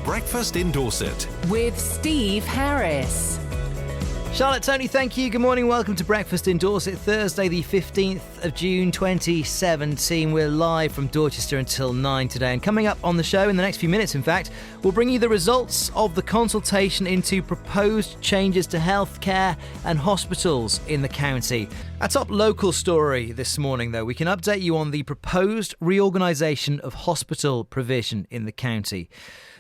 Breakfast in Dorset with Steve Harris. Charlotte, Tony, thank you. Good morning. Welcome to Breakfast in Dorset, Thursday the 15th of June 2017. We're live from Dorchester until 9 today. And coming up on the show in the next few minutes, in fact, we'll bring you the results of the consultation into proposed changes to healthcare and hospitals in the county. Our top local story this morning, though, we can update you on the proposed reorganisation of hospital provision in the county.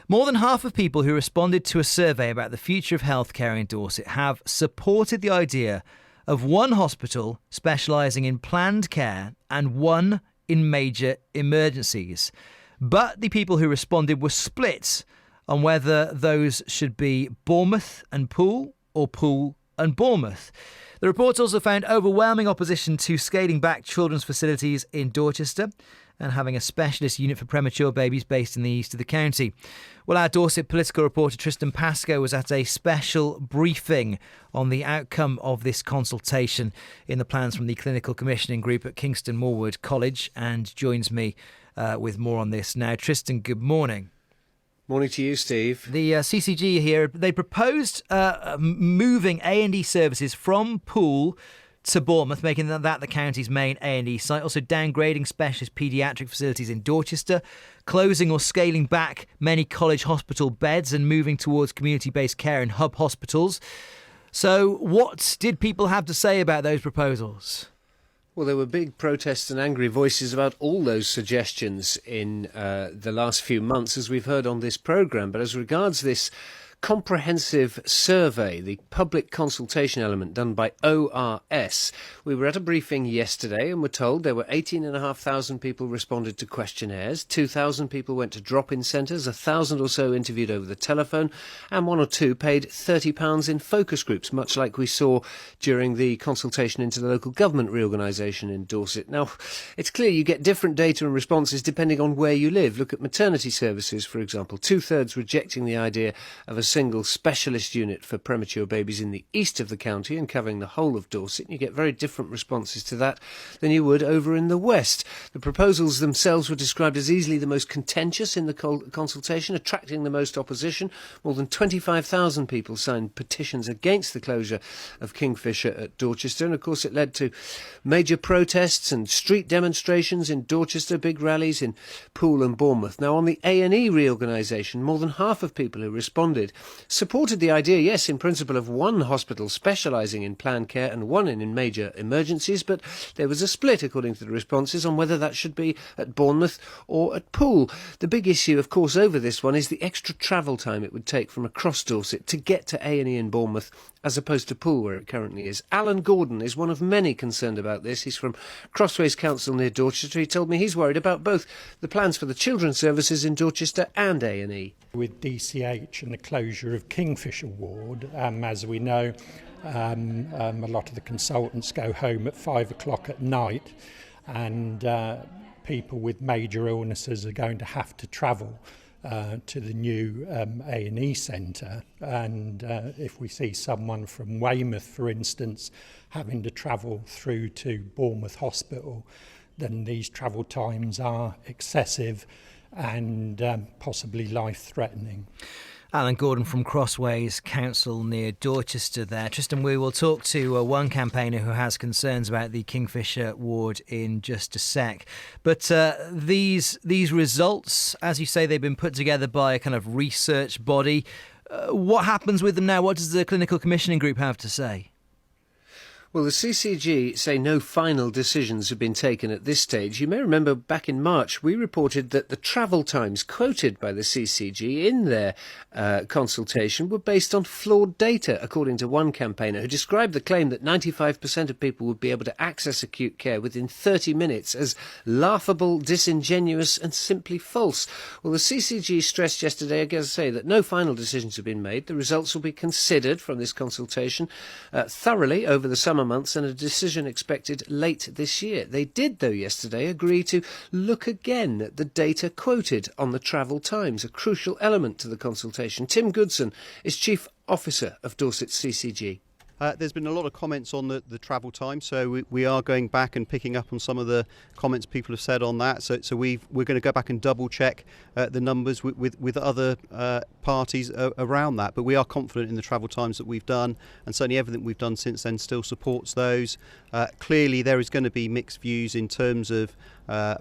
More than half of people who responded to a survey about the future of healthcare in Dorset have supported the idea of one hospital specialising in planned care and one in major emergencies. But the people who responded were split on whether those should be Bournemouth and Poole or Poole and Bournemouth. The report also found overwhelming opposition to scaling back children's facilities in Dorchester and having a specialist unit for premature babies based in the east of the county. Well, our Dorset political reporter Tristan Pascoe was at a special briefing on the outcome of this consultation in the plans from the Clinical Commissioning Group at Kingston Moorwood College and joins me with more on this now. Tristan, good morning. Morning to you, Steve. The CCG here, they proposed moving A&E services from Poole to Bournemouth, making that the county's main A&E site, also downgrading specialist paediatric facilities in Dorchester, closing or scaling back many college hospital beds and moving towards community-based care in hub hospitals. So what did people have to say about those proposals? Well, there were big protests and angry voices about all those suggestions in the last few months, as we've heard on this programme. But as regards this comprehensive survey, the public consultation element done by ORS, we were at a briefing yesterday and were told there were 18,500 people responded to questionnaires, 2,000 people went to drop-in centres, 1,000 or so interviewed over the telephone, and one or two paid £30 in focus groups, much like we saw during the consultation into the local government reorganisation in Dorset. Now, it's clear you get different data and responses depending on where you live. Look at maternity services, for example. 2/3 rejecting the idea of a single specialist unit for premature babies in the east of the county and covering the whole of Dorset. You get very different responses to that than you would over in the west. The proposals themselves were described as easily the most contentious in the consultation, attracting the most opposition. More than 25,000 people signed petitions against the closure of Kingfisher at Dorchester, and of course it led to major protests and street demonstrations in Dorchester, big rallies in Poole and Bournemouth. Now, on the A&E reorganisation, more than half of people who responded supported the idea, yes, in principle, of one hospital specialising in planned care and one in major emergencies, but there was a split, according to the responses, on whether that should be at Bournemouth or at Poole. The big issue, of course, over this one is the extra travel time it would take from across Dorset to get to A&E in Bournemouth as opposed to Poole, where it currently is. Alan Gordon is one of many concerned about this. He's from Crossways Council near Dorchester. He told me he's worried about both the plans for the children's services in Dorchester and A&E. With DCH and the closure of Kingfisher Ward, as we know, a lot of the consultants go home at 5 o'clock at night, and people with major illnesses are going to have to travel to the new A&E centre, and if we see someone from Weymouth, for instance, having to travel through to Bournemouth Hospital, then these travel times are excessive and possibly life-threatening. Alan Gordon from Crossways Council near Dorchester there. Tristan, we will talk to one campaigner who has concerns about the Kingfisher ward in just a sec. But these results, as you say, they've been put together by a kind of research body. What happens with them now? What does the Clinical Commissioning Group have to say? Well, the CCG say no final decisions have been taken at this stage. You may remember back in March we reported that the travel times quoted by the CCG in their consultation were based on flawed data, according to one campaigner who described the claim that 95% of people would be able to access acute care within 30 minutes as laughable, disingenuous and simply false. Well, the CCG stressed yesterday, as I say, that no final decisions have been made. The results will be considered from this consultation thoroughly over the summer months and a decision expected late this year. They did, though, yesterday agree to look again at the data quoted on the travel times, a crucial element to the consultation. Tim Goodson is Chief Officer of Dorset CCG. There's been a lot of comments on the travel time, so we are going back and picking up on some of the comments people have said on that. So we're going to go back and double check the numbers with other parties around that. But we are confident in the travel times that we've done, and certainly everything we've done since then still supports those. Clearly, there is going to be mixed views in terms of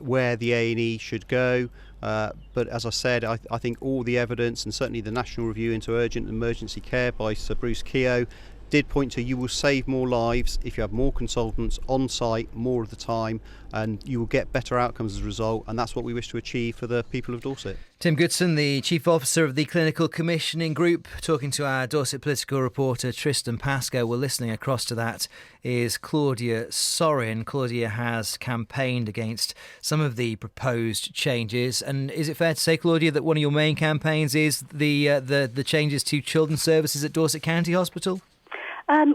where the A&E should go. But as I said, I think all the evidence, and certainly the National Review into Urgent and Emergency Care by Sir Bruce Keogh, did point to you will save more lives if you have more consultants on site more of the time, and you will get better outcomes as a result, and that's what we wish to achieve for the people of Dorset. Tim Goodson, the Chief Officer of the Clinical Commissioning Group, talking to our Dorset political reporter Tristan Pascoe. Well, listening across to that is Claudia Sorin. Claudia has campaigned against some of the proposed changes, and is it fair to say, Claudia, that one of your main campaigns is the changes to children's services at Dorset County Hospital?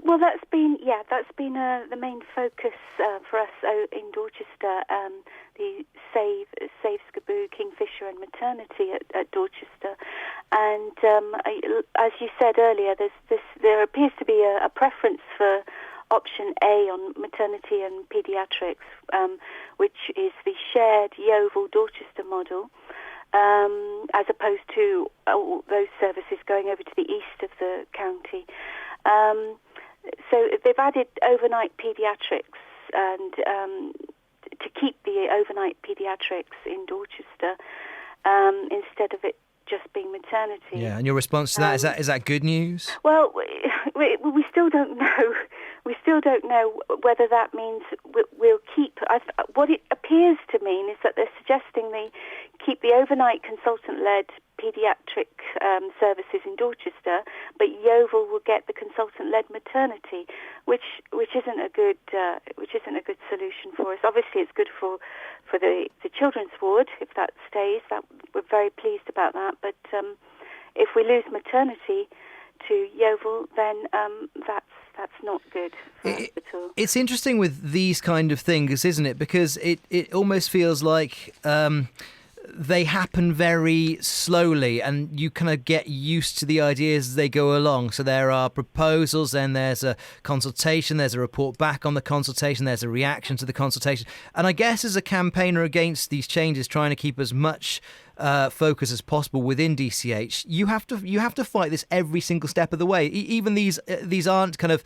Well, that's been the main focus for us in Dorchester. The Save Scaboo, Kingfisher, and maternity at Dorchester, and as you said earlier, there appears to be a preference for option A on maternity and paediatrics, which is the shared Yeovil Dorchester model. As opposed to all those services going over to the east of the county. So they've added overnight paediatrics, and to keep the overnight paediatrics in Dorchester instead of it just being maternity. Yeah, and your response to that, is that good news? Well, we still don't know. We still don't know whether that means we'll keep. What it appears to mean is that they're suggesting they keep the overnight consultant-led paediatric services in Dorchester, but Yeovil will get the consultant-led maternity, which isn't a good solution for us. Obviously, it's good for the children's ward if that stays. That we're very pleased about that. But if we lose maternity to Yeovil, then that's not good for us at all. It's interesting with these kind of things, isn't it? Because it almost feels like they happen very slowly, and you kind of get used to the ideas as they go along. So there are proposals, then there's a consultation, there's a report back on the consultation, there's a reaction to the consultation. And I guess as a campaigner against these changes, trying to keep as much focus as possible within DCH, you have to fight this every single step of the way. Even these aren't kind of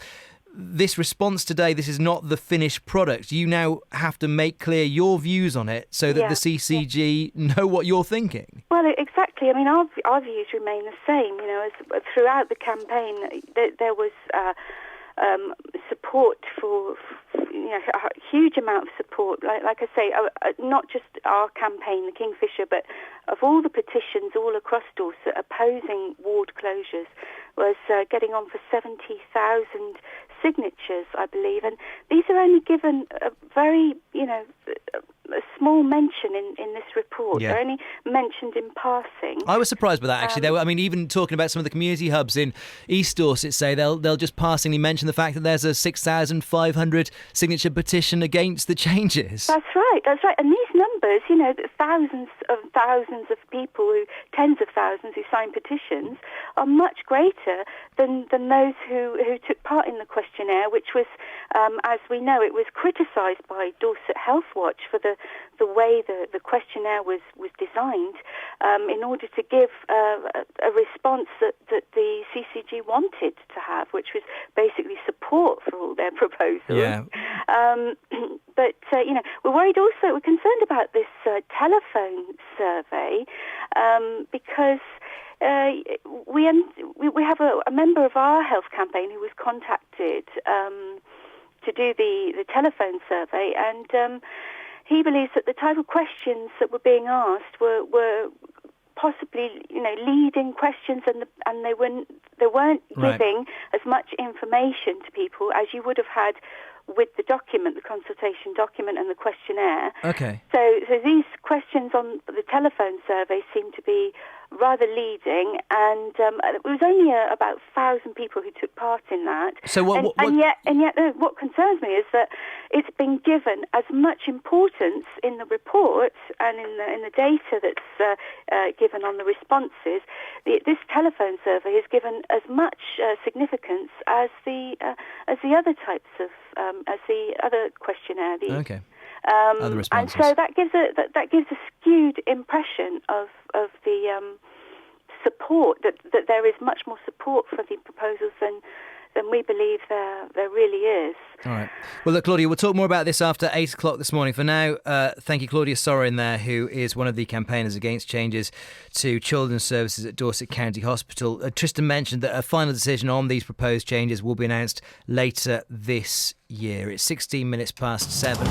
this response today. This is not the finished product. You now have to make clear your views on it so that the CCG know what you're thinking. Well, exactly. I mean, our views remain the same. You know, as throughout the campaign, there was support for a huge amount of support. Like I say, not just our campaign, the Kingfisher, but of all the petitions all across Dorset opposing ward closures, was getting on for 70,000 signatures, I believe, and these are only given a very, a small mention in this report. Yeah. They're only mentioned in passing. I was surprised by that, actually. Even talking about some of the community hubs in East Dorset, say they'll just passingly mention the fact that there's a 6,500 signature petition against the changes. That's right. And these numbers, thousands of people, tens of thousands who signed petitions, are much greater than those who took part in the questionnaire, which was, as we know, it was criticised by Dorset Health Watch for the way the questionnaire was designed in order to give a response that the CCG wanted to have, which was basically support for all their proposals. Yeah. But we're worried also. We're concerned about this telephone survey because we have a member of our health campaign who was contacted to do the telephone survey, and he believes that the type of questions that were being asked were possibly leading questions, and they weren't giving as much information to people as you would have had with the document, the consultation document and the questionnaire. Okay. So these questions on the telephone survey seem to be rather leading, and it was only about 1,000 people who took part in that. So And yet, what concerns me is that it's been given as much importance in the report and in the data that's given on the responses. This telephone survey is given as much significance as the other types of as the other questionnaire. Okay. Other And responses. so that gives a skewed impression of the support, that there is much more support for the proposals than we believe there really is. All right. Well, look, Claudia, we'll talk more about this after 8 o'clock this morning. For now, thank you, Claudia Sorin there, who is one of the campaigners against changes to children's services at Dorset County Hospital. Tristan mentioned that a final decision on these proposed changes will be announced later this year. It's 16 minutes past 7.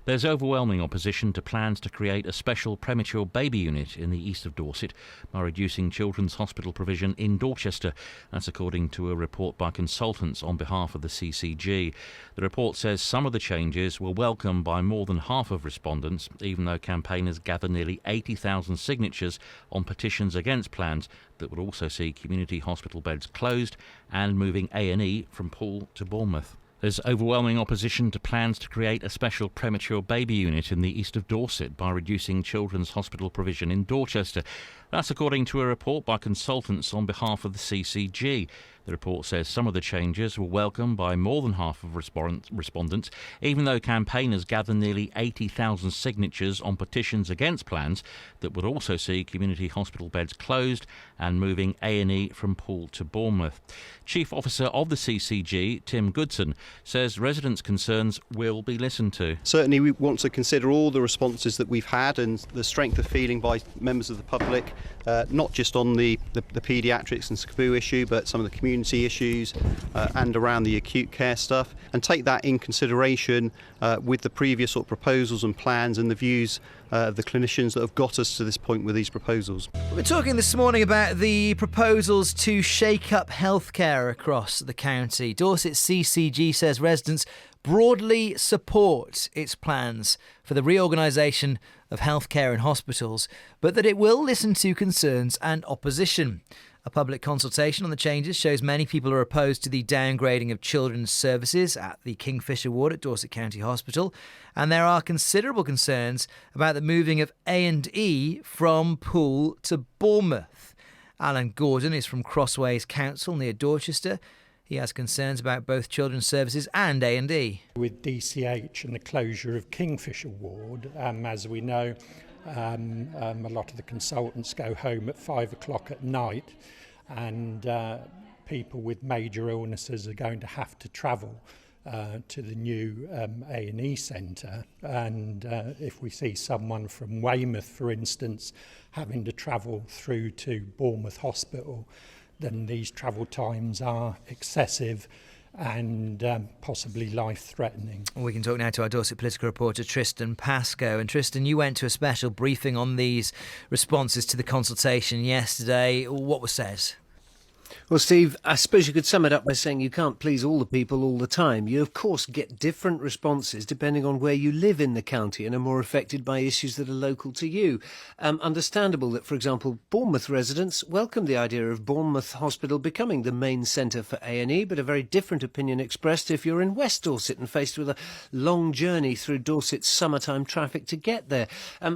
There's overwhelming opposition to plans to create a special premature baby unit in the east of Dorset by reducing children's hospital provision in Dorchester. That's according to a report by consultants on behalf of the CCG. The report says some of the changes were welcomed by more than half of respondents, even though campaigners gathered nearly 80,000 signatures on petitions against plans that would also see community hospital beds closed and moving A&E from Poole to Bournemouth. There's overwhelming opposition to plans to create a special premature baby unit in the east of Dorset by reducing children's hospital provision in Dorchester. That's according to a report by consultants on behalf of the CCG. The report says some of the changes were welcomed by more than half of respondents, even though campaigners gathered nearly 80,000 signatures on petitions against plans that would also see community hospital beds closed and moving A&E from Poole to Bournemouth. Chief Officer of the CCG, Tim Goodson, says residents' concerns will be listened to. Certainly we want to consider all the responses that we've had and the strength of feeling by members of the public, not just on the paediatrics and SCBU issue, but some of the community issues and around the acute care stuff, and take that in consideration with the previous sort of proposals and plans and the views of the clinicians that have got us to this point with these proposals. We're talking this morning about the proposals to shake up healthcare across the county. Dorset CCG says residents broadly support its plans for the reorganisation of healthcare in hospitals, but that it will listen to concerns and opposition. A public consultation on the changes shows many people are opposed to the downgrading of children's services at the Kingfisher ward at Dorset County Hospital, and there are considerable concerns about the moving of A&E from Poole to Bournemouth. Alan Gordon is from Crossways Council near Dorchester. He has concerns about both children's services and A&E. With DCH and the closure of Kingfisher ward, as we know, a lot of the consultants go home at 5 o'clock at night, and people with major illnesses are going to have to travel to the new A&E centre. And if we see someone from Weymouth, for instance, having to travel through to Bournemouth Hospital, then these travel times are excessive and possibly life-threatening. We can talk now to our Dorset political reporter Tristan Pascoe. And Tristan, you went to a special briefing on these responses to the consultation yesterday. What was said? Well, Steve, I suppose you could sum it up by saying you can't please all the people all the time. You, of course, get different responses depending on where you live in the county and are more affected by issues that are local to you. Understandable that, for example, Bournemouth residents welcome the idea of Bournemouth Hospital becoming the main centre for A&E, but a very different opinion expressed if you're in West Dorset and faced with a long journey through Dorset's summertime traffic to get there.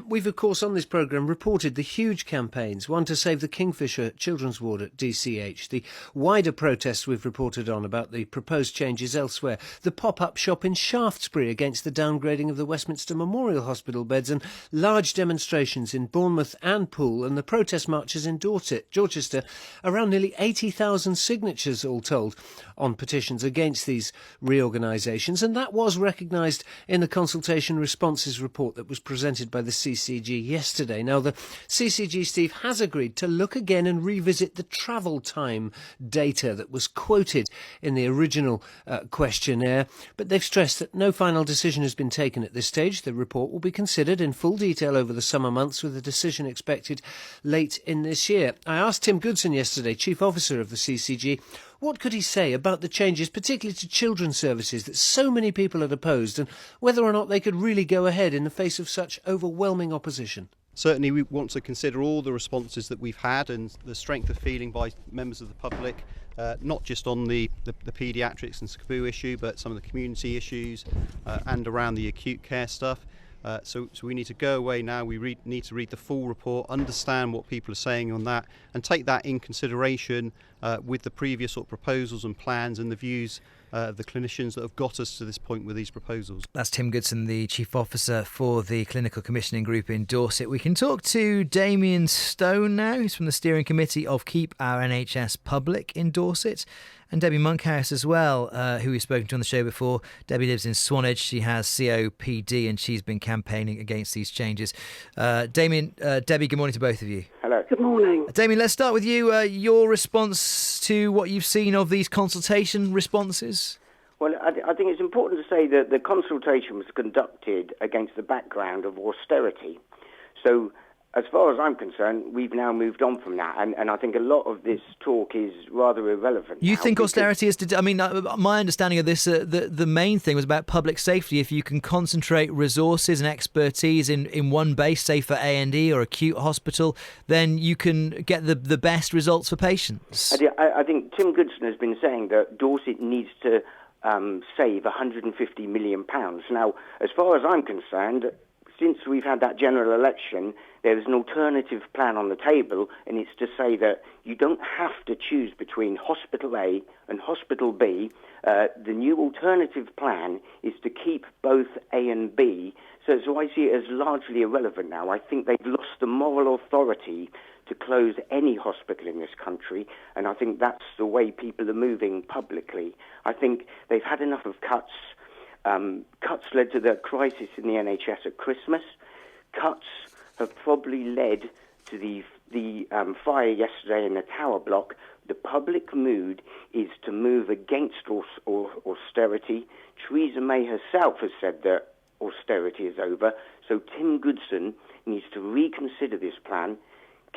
We've, of course, on this programme reported the huge campaigns, one to save the Kingfisher Children's Ward at DCH, the wider protests we've reported on about the proposed changes elsewhere, the pop-up shop in Shaftesbury against the downgrading of the Westminster Memorial Hospital beds, and large demonstrations in Bournemouth and Poole, and the protest marches in Dorchester, around nearly 80,000 signatures all told on petitions against these reorganisations, and that was recognised in the consultation responses report that was presented by the CCG yesterday. Now, the CCG, Steve, has agreed to look again and revisit the travel time data that was quoted in the original questionnaire, but they've stressed that no final decision has been taken at this stage. The report will be considered in full detail over the summer months, with a decision expected late in this year. I asked Tim Goodson yesterday, Chief Officer of the CCG, what could he say about the changes, particularly to children's services, that so many people had opposed, and whether or not they could really go ahead in the face of such overwhelming opposition. certainly we want to consider all the responses that we've had and the strength of feeling by members of the public, not just on the paediatrics and SCBU issue, but some of the community issues and around the acute care stuff. So we need to go away now. We need to read the full report, understand what people are saying on that, and take that in consideration with the previous sort of proposals and plans and the views of the clinicians that have got us to this point with these proposals. That's Tim Goodson, the Chief Officer for the Clinical Commissioning Group in Dorset. We can talk to Damien Stone now, who's from the Steering Committee of Keep Our NHS Public in Dorset, and Debbie Monkhouse as well, who we've spoken to on the show before. Debbie lives in Swanage. She has COPD and she's been campaigning against these changes. Debbie, good morning to both of you. Hello. Good morning. Damien, let's start with you. Your response to what you've seen of these consultation responses? Well, I think it's important to say that the consultation was conducted against the background of austerity. So, as far as I'm concerned, we've now moved on from that, and I think a lot of this talk is rather irrelevant. You think austerity is to... I mean, my understanding of this, the main thing was about public safety. If you can concentrate resources and expertise in one base, say for A&E or acute hospital, then you can get the best results for patients. I think Tim Goodson has been saying that Dorset needs to save £150 million. Now, as far as I'm concerned, since we've had that general election, there's an alternative plan on the table, and it's to say that you don't have to choose between Hospital A and Hospital B. The new alternative plan is to keep both A and B. So I see it as largely irrelevant now. I think they've lost the moral authority to close any hospital in this country, and I think that's the way people are moving publicly. I think they've had enough of cuts. Cuts led to the crisis in the NHS at Christmas. Cuts have probably led to the fire yesterday in the Tower Block. The public mood is to move against austerity. Theresa May herself has said that austerity is over. So Tim Goodson needs to reconsider this plan,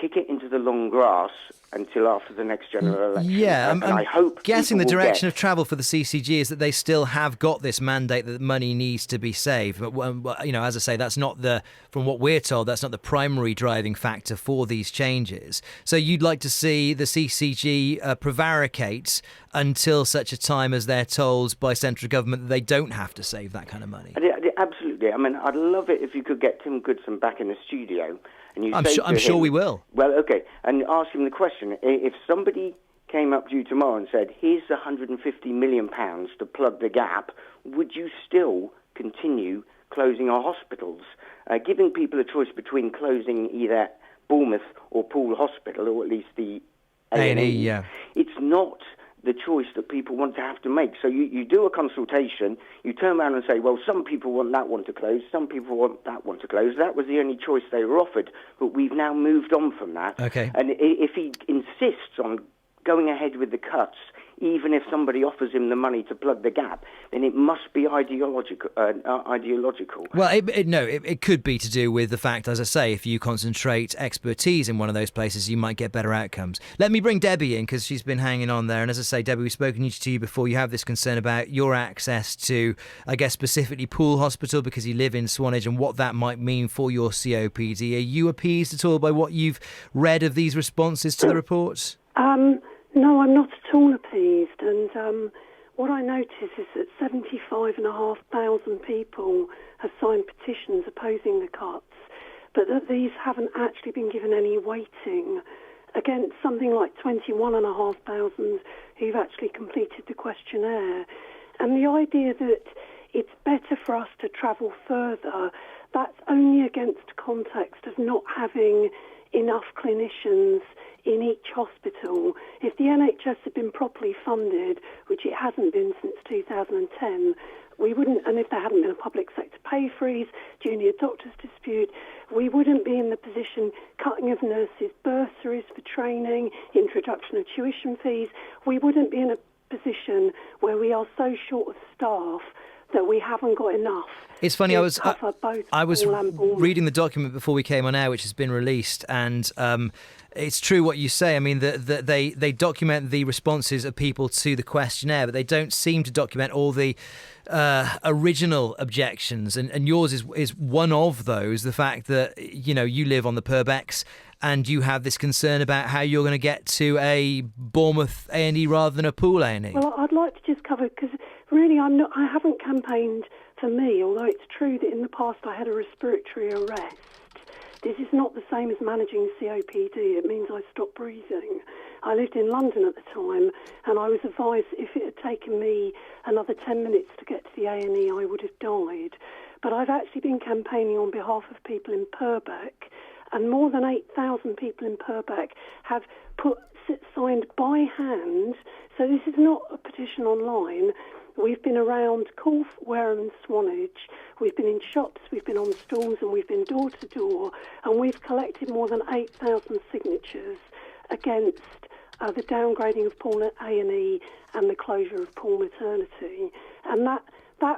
kick it into the long grass until after the next general election. Yeah, I hope guessing the direction of travel for the CCG is that they still have got this mandate that money needs to be saved. But, as I say, that's not from what we're told, that's not the primary driving factor for these changes. So you'd like to see the CCG prevaricate until such a time as they're told by central government that they don't have to save that kind of money? Absolutely. I mean, I'd love it if you could get Tim Goodson back in the studio. And I'm sure we will. Well, okay, and ask him the question. If somebody came up to you tomorrow and said, here's £150 million to plug the gap, would you still continue closing our hospitals? Giving people a choice between closing either Bournemouth or Poole Hospital, or at least the A&E, yeah. It's not the choice that people want to have to make. So you do a consultation, you turn around and say, well, some people want that one to close, some people want that one to close. That was the only choice they were offered, but we've now moved on from that. Okay. And if he insists on going ahead with the cuts, even if somebody offers him the money to plug the gap, then it must be ideological. Well, it could be to do with the fact, as I say, if you concentrate expertise in one of those places, you might get better outcomes. Let me bring Debbie in, because she's been hanging on there. And as I say, Debbie, we've spoken to you before. You have this concern about your access to, I guess, specifically Poole Hospital, because you live in Swanage, and what that might mean for your COPD. Are you appeased at all by what you've read of these responses to the report? No, I'm not at all appeased, and what I notice is that 75,500 people have signed petitions opposing the cuts, but that these haven't actually been given any weighting against something like 21,500 who've actually completed the questionnaire. And the idea that it's better for us to travel further, that's only against context of not having enough clinicians in each hospital. If the NHS had been properly funded, which it hasn't been since 2010, we wouldn't, and if there hadn't been a public sector pay freeze, junior doctors dispute, we wouldn't be in the position cutting of nurses' bursaries for training, introduction of tuition fees. We wouldn't be in a position where we are so short of staff that we haven't got enough. It's funny, I was Poole and Bournemouth. reading the document before we came on air, which has been released, and it's true what you say. I mean, they document the responses of people to the questionnaire, but they don't seem to document all the original objections, and yours is one of those. The fact that you live on the Purbex and you have this concern about how you're going to get to a Bournemouth A&E rather than a Poole A&E. Well, I'd like to just cover, because really I haven't campaigned for me, although it's true that in the past I had a respiratory arrest. This is not the same as managing COPD. It means I stopped breathing. I lived in London at the time, and I was advised if it had taken me another 10 minutes to get to the A&E, I would have died. But I've actually been campaigning on behalf of people in Purbeck, and more than 8,000 people in Purbeck have signed by hand. So this is not a petition online. We've been around Corfe, Wareham and Swanage. We've been in shops, we've been on stalls, and we've been door to door, and we've collected more than 8,000 signatures against the downgrading of Poole A&E and the closure of Poole Maternity. And that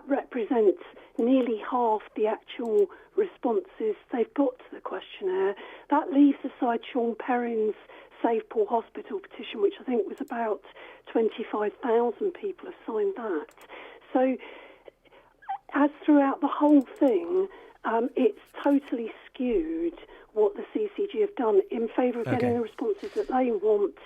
represents nearly half the actual responses they've got to the questionnaire. That leaves aside Sean Perrin's Save Poole Hospital petition, which I think was about 25,000 people have signed that. So, as throughout the whole thing, it's totally skewed what the CCG have done in favour of getting the responses that they want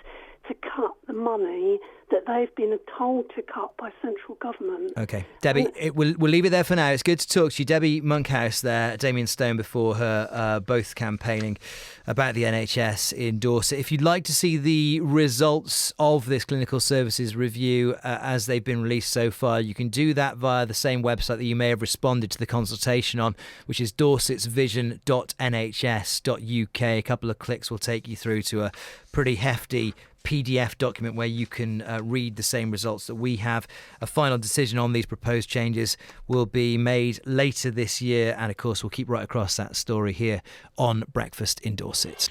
to cut the money that they've been told to cut by central government. Okay, Debbie, we'll leave it there for now. It's good to talk to you. Debbie Monkhouse there, Damien Stone before her, both campaigning about the NHS in Dorset. If you'd like to see the results of this clinical services review as they've been released so far, you can do that via the same website that you may have responded to the consultation on, which is dorsetsvision.nhs.uk. A couple of clicks will take you through to a pretty hefty PDF document where you can read the same results that we have. A final decision on these proposed changes will be made later this year, and of course we'll keep right across that story here on Breakfast in Dorset.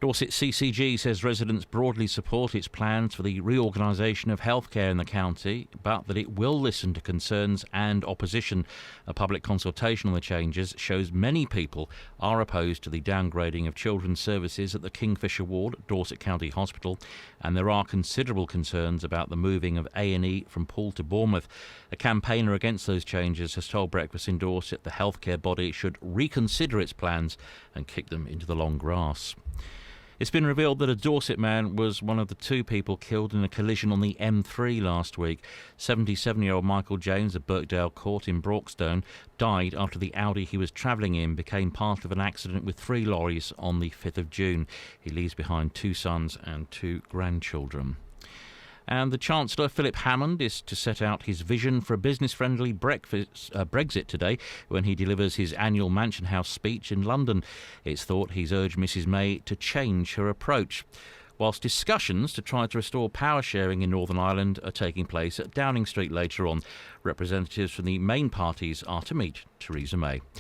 Dorset CCG says residents broadly support its plans for the reorganisation of healthcare in the county, but that it will listen to concerns and opposition. A public consultation on the changes shows many people are opposed to the downgrading of children's services at the Kingfisher ward at Dorset County Hospital, and there are considerable concerns about the moving of A&E from Poole to Bournemouth. A campaigner against those changes has told Breakfast in Dorset the healthcare body should reconsider its plans and kick them into the long grass. It's been revealed that a Dorset man was one of the two people killed in a collision on the M3 last week. 77-year-old Michael James of Birkdale Court in Broxstone died after the Audi he was travelling in became part of an accident with 3 lorries on the 5th of June. He leaves behind 2 sons and 2 grandchildren. And the Chancellor, Philip Hammond, is to set out his vision for a business-friendly Brexit today when he delivers his annual Mansion House speech in London. It's thought he's urged Mrs May to change her approach. Whilst discussions to try to restore power sharing in Northern Ireland are taking place at Downing Street later on, representatives from the main parties are to meet Theresa May.